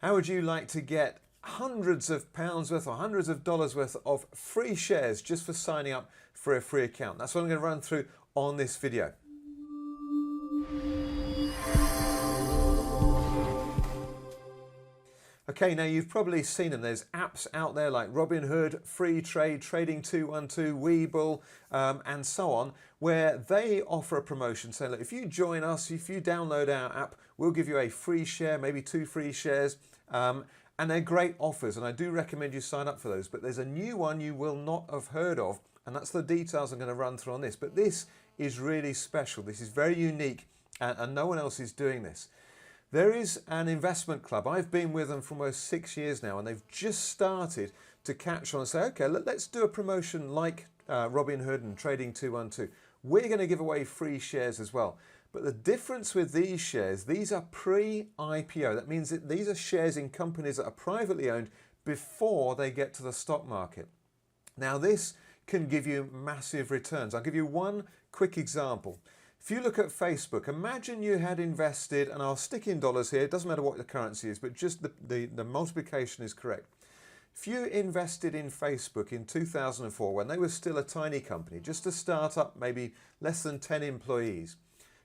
How would you like to get hundreds of pounds worth or hundreds of dollars worth of free shares just for signing up for a free account? That's what I'm going to run through on this video. Okay, now you've probably seen them. There's apps out there like Robinhood, Free Trade, Trading 212, Webull, and so on, where they offer a promotion saying, look, if you join us, if you download our app, we'll give you a free share, maybe 2 free shares. And they're great offers, and I do recommend you sign up for those. But there's a new one you will not have heard of, and that's the details I'm going to run through on this. But this is really special. This is very unique, and no one else is doing this. There is an investment club. I've been with them for almost 6 years now, and they've just started to catch on and say, okay, let's do a promotion like Robinhood and Trading 212. We're going to give away free shares as well. But the difference with these shares, these are pre-IPO. That means that these are shares in companies that are privately owned before they get to the stock market. Now, this can give you massive returns. I'll give you one quick example. If you look at Facebook, imagine you had invested, and I'll stick in dollars here, it doesn't matter what the currency is, but just the multiplication is correct. If you invested in Facebook in 2004, when they were still a tiny company, just a startup, maybe less than 10 employees,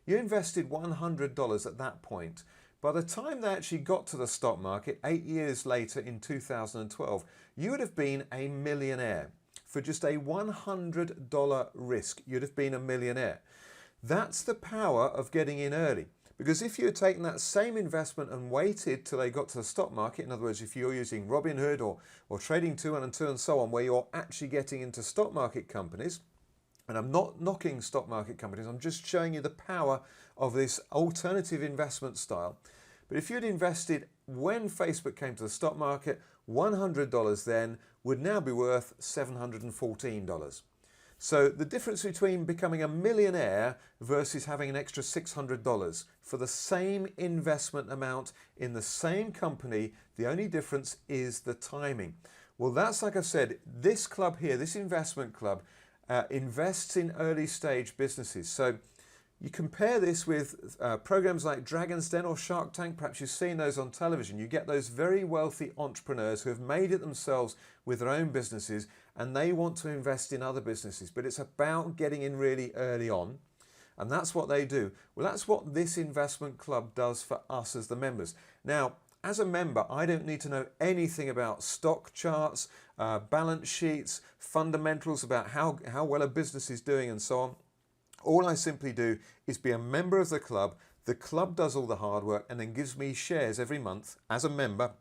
you invested $100 at that point. By the time they actually got to the stock market, 8 years later in 2012, you would have been a millionaire. For just a $100 risk, you'd have been a millionaire. That's the power of getting in early. Because if you had taken that same investment and waited till they got to the stock market, in other words, if you're using Robinhood or Trading 212 and so on, where you're actually getting into stock market companies, and I'm not knocking stock market companies, I'm just showing you the power of this alternative investment style. But if you'd invested when Facebook came to the stock market, $100 then would now be worth $714. So the difference between becoming a millionaire versus having an extra $600 for the same investment amount in the same company, the only difference is the timing. Well, that's, like I said, this club here, this investment club, invests in early stage businesses. So you compare this with programs like Dragon's Den or Shark Tank. Perhaps you've seen those on television. You get those very wealthy entrepreneurs who have made it themselves with their own businesses, and they want to invest in other businesses. But it's about getting in really early on, and that's what they do. Well, that's what this investment club does for us as the members. Now, as a member, I don't need to know anything about stock charts, balance sheets, fundamentals about how well a business is doing and so on. All I simply do is be a member of the club. The club does all the hard work and then gives me shares every month as a member.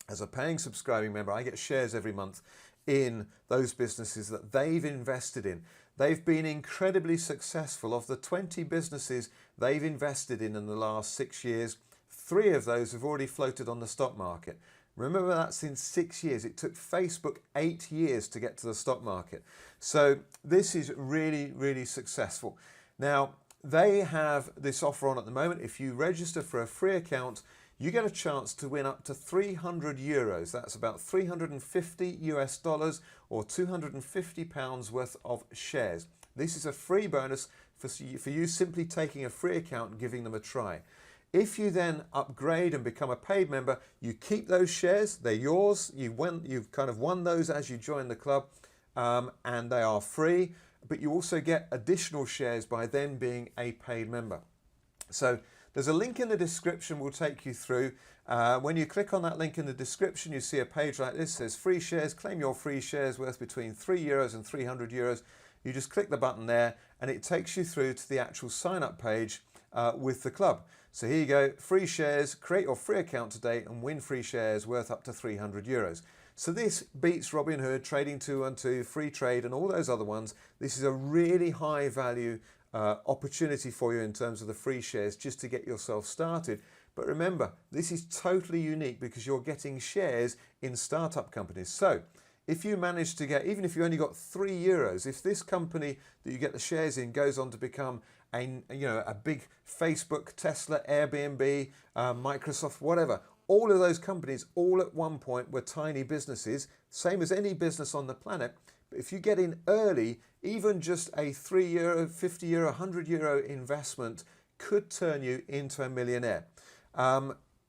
As a paying subscribing member, I get shares every month in those businesses that they've invested in. They've been incredibly successful. Of the 20 businesses they've invested in the last 6 years, 3 of those have already floated on the stock market. Remember, that's in 6 years. It took Facebook 8 years to get to the stock market. So this is really, really successful. Now, they have this offer on at the moment. If you register for a free account, you get a chance to win up to 300 euros. That's about 350 US dollars or 250 pounds worth of shares. This is a free bonus for you simply taking a free account and giving them a try. If you then upgrade and become a paid member, you keep those shares, they're yours. You've kind of won those as you join the club, and they are free, but you also get additional shares by then being a paid member. So there's a link in the description we'll take you through. When you click on that link in the description, you see a page like this. It says free shares, claim your free shares worth between €3 and 300 euros. You just click the button there and it takes you through to the actual sign up page with the club. So here you go, free shares, create your free account today and win free shares worth up to 300 euros. So this beats Robinhood, Trading 212, Free Trade and all those other ones. This is a really high value opportunity for you in terms of the free shares just to get yourself started. But remember, this is totally unique because you're getting shares in startup companies. So if you manage to get, even if you only got €3, if this company that you get the shares in goes on to become a big Facebook, Tesla, Airbnb, Microsoft, whatever, all of those companies all at one point were tiny businesses, same as any business on the planet. But if you get in early, even just a €3, 50 euro, 100 euro investment could turn you into a millionaire.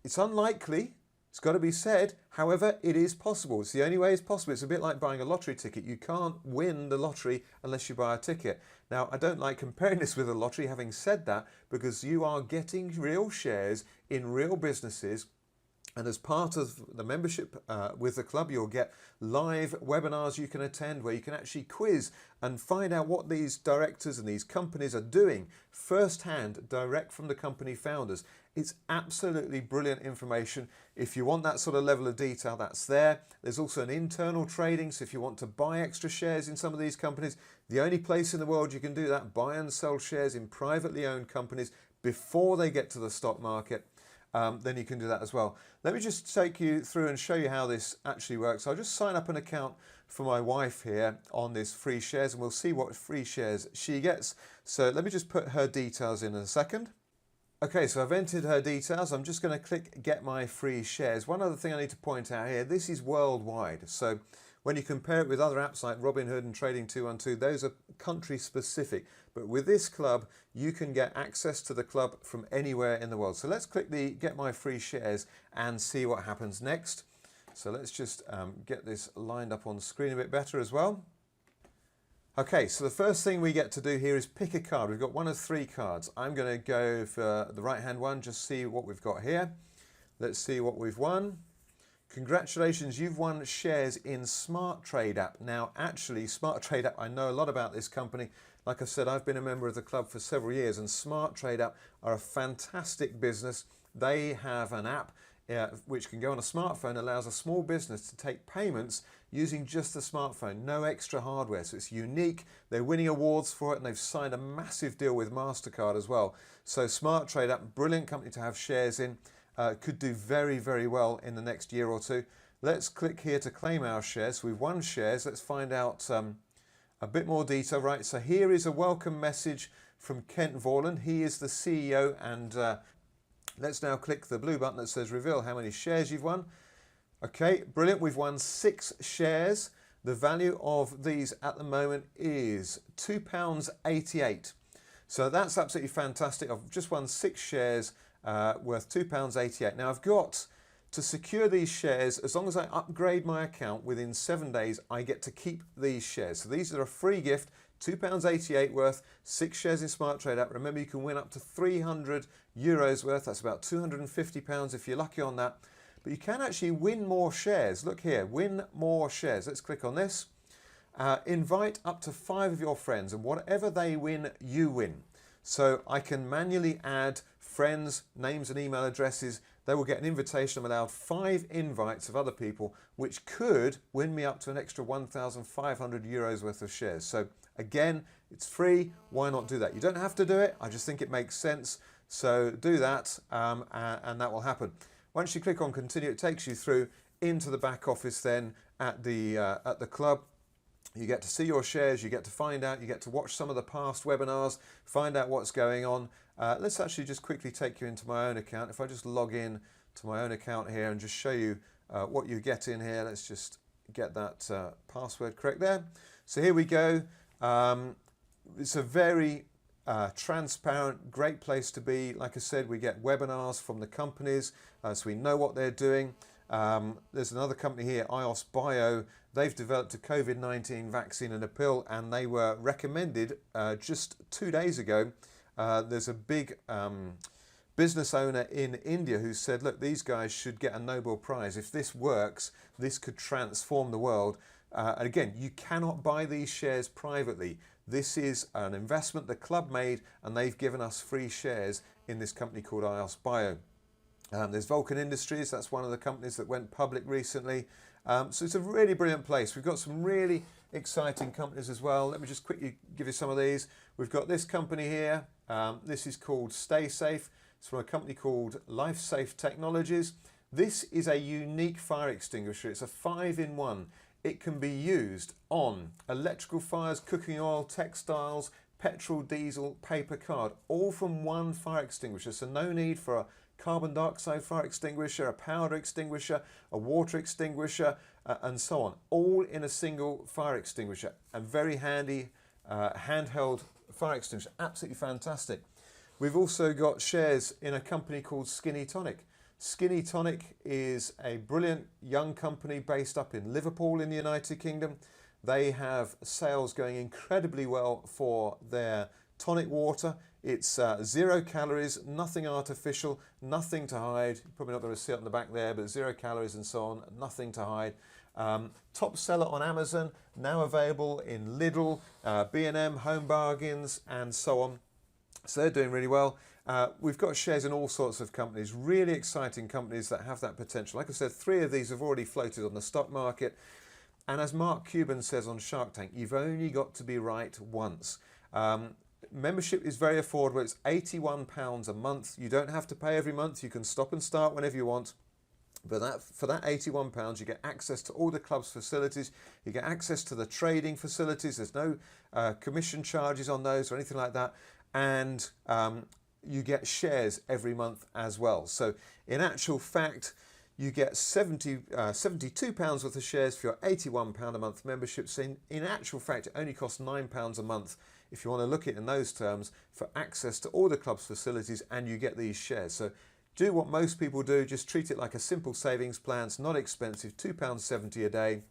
It's unlikely, It's got to be said, however, it is possible. It's the only way it's possible. It's a bit like buying a lottery ticket. You can't win the lottery unless you buy a ticket. Now, I don't like comparing this with a lottery, having said that, because you are getting real shares in real businesses. And as part of the membership with the club, you'll get live webinars you can attend where you can actually quiz and find out what these directors and these companies are doing firsthand, direct from the company founders. It's absolutely brilliant information. If you want that sort of level of detail, that's there. There's also an internal trading. So if you want to buy extra shares in some of these companies, the only place in the world you can do that, buy and sell shares in privately owned companies before they get to the stock market. Then you can do that as well. Let me just take you through and show you how this actually works. I'll just sign up an account for my wife here on this free shares and we'll see what free shares she gets. So let me just put her details in a second. Okay, so I've entered her details. I'm just going to click get my free shares. One other thing I need to point out here, this is worldwide. So when you compare it with other apps like Robinhood and Trading 212, those are country specific. But with this club, you can get access to the club from anywhere in the world. So let's click the get my free shares and see what happens next. So let's just get this lined up on screen a bit better as well. Okay, so the first thing we get to do here is pick a card. We've got one of 3 cards. I'm going to go for the right-hand one, just see what we've got here. Let's see what we've won. Congratulations, you've won shares in Smart Trade app. Now, actually, Smart Trade app, I know a lot about this company. Like I said, I've been a member of the club for several years, and Smart Trade app are a fantastic business. They have an app which can go on a smartphone, allows a small business to take payments using just the smartphone, no extra hardware. So it's unique. They're winning awards for it, and they've signed a massive deal with MasterCard as well. So Smart Trade app, brilliant company to have shares in. Could do very, very well in the next year or two. Let's click here to claim our shares. So we've won shares. Let's find out a bit more detail. Right, so here is a welcome message from Kent Vorland. He is the CEO, and let's now click the blue button that says reveal how many shares you've won. Okay, brilliant. We've won 6 shares. The value of these at the moment is £2.88. So that's absolutely fantastic. I've just won 6 shares worth £2.88. Now I've got to secure these shares. As long as I upgrade my account within 7 days, I get to keep these shares. So these are a free gift, £2.88 worth, 6 shares in Smart Trade app. Remember, you can win up to €300 worth. That's about £250 if you're lucky on that. But you can actually win more shares. Look here, win more shares. Let's click on this. Invite up to 5 of your friends, and whatever they win, you win. So I can manually add friends, names and email addresses. They will get an invitation. I'm allowed 5 invites of other people, which could win me up to an extra €1,500 worth of shares. So again, it's free. Why not do that? You don't have to do it. I just think it makes sense. So do that, and that will happen. Once you click on continue, it takes you through into the back office then at the club. You get to see your shares, you get to find out, you get to watch some of the past webinars, find out what's going on. Let's actually just quickly take you into my own account. If I just log in to my own account here and just show you what you get in here, let's just get that password correct there. So here we go. It's a very transparent, great place to be. Like I said, we get webinars from the companies, so we know what they're doing. There's another company here, iOS Bio. They've developed a COVID-19 vaccine and a pill, and they were recommended just 2 days ago. There's a big business owner in India who said, look, these guys should get a Nobel Prize. If this works, this could transform the world. And again, you cannot buy these shares privately. This is an investment the club made, and they've given us free shares in this company called iOS Bio. There's Vulcan Industries. That's one of the companies that went public recently. So it's a really brilliant place. We've got some really exciting companies as well. Let me just quickly give you some of these. We've got this company here. This is called Stay Safe. It's from a company called Life Safe Technologies. This is a unique fire extinguisher. It's a 5-in-1. It can be used on electrical fires, cooking oil, textiles, petrol, diesel, paper, card, all from one fire extinguisher. So no need for a carbon dioxide fire extinguisher, a powder extinguisher, a water extinguisher, and so on. All in a single fire extinguisher. A very handy handheld fire extinguisher. Absolutely fantastic. We've also got shares in a company called Skinny Tonic. Skinny Tonic is a brilliant young company based up in Liverpool in the United Kingdom. They have sales going incredibly well for their tonic water. It's 0 calories, nothing artificial, nothing to hide. You're probably not going to see it on the back there, but 0 calories and so on, nothing to hide. Top seller on Amazon, now available in Lidl, B&M, Home Bargains, and so on. So they're doing really well. We've got shares in all sorts of companies, really exciting companies that have that potential. Like I said, 3 of these have already floated on the stock market. And as Mark Cuban says on Shark Tank, you've only got to be right once. Membership is very affordable. It's £81 a month. You don't have to pay every month. You can stop and start whenever you want. But for that £81, you get access to all the club's facilities. You get access to the trading facilities. There's no commission charges on those or anything like that. And you get shares every month as well. So in actual fact, you get £72 worth of shares for your £81 a month membership. So in actual fact, it only costs £9 a month if you want to look at it in those terms for access to all the club's facilities, and you get these shares. So do what most people do, just treat it like a simple savings plan. It's not expensive, £2.70 a day.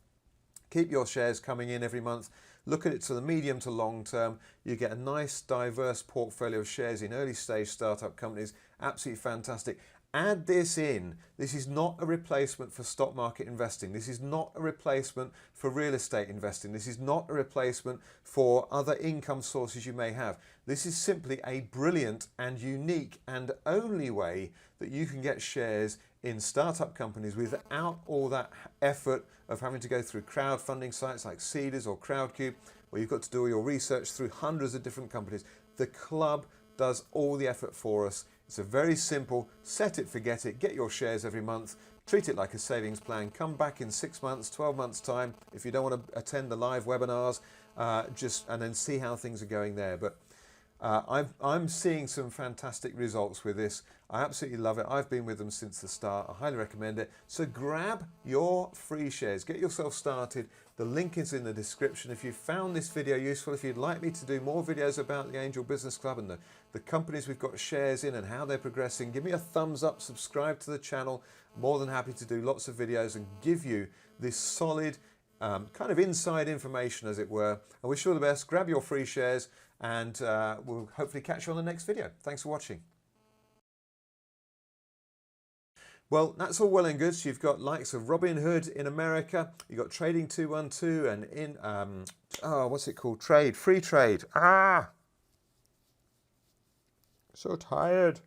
Keep your shares coming in every month. Look at it to the medium to long term. You get a nice diverse portfolio of shares in early stage startup companies. Absolutely fantastic. Add this in. This is not a replacement for stock market investing. This is not a replacement for real estate investing. This is not a replacement for other income sources you may have. This is simply a brilliant and unique and only way that you can get shares in startup companies without all that effort of having to go through crowdfunding sites like Seeders or Crowdcube, where you've got to do all your research through hundreds of different companies. The club does all the effort for us. It's a very simple, set it, forget it, get your shares every month, treat it like a savings plan, come back in 6 months, 12 months time, if you don't want to attend the live webinars, and then see how things are going there. But I'm seeing some fantastic results with this. I absolutely love it. I've been with them since the start. I highly recommend it. So grab your free shares, get yourself started. The link is in the description. If you found this video useful, if you'd like me to do more videos about the Angel Business Club and the companies we've got shares in and how they're progressing, give me a thumbs up, subscribe to the channel. More than happy to do lots of videos and give you this solid kind of inside information, as it were. I wish you all the best. Grab your free shares, and we'll hopefully catch you on the next video. Thanks for watching. Well, that's all well and good. So you've got likes of Robinhood in America. You've got Trading 212 and in, what's it called? Free Trade. So tired.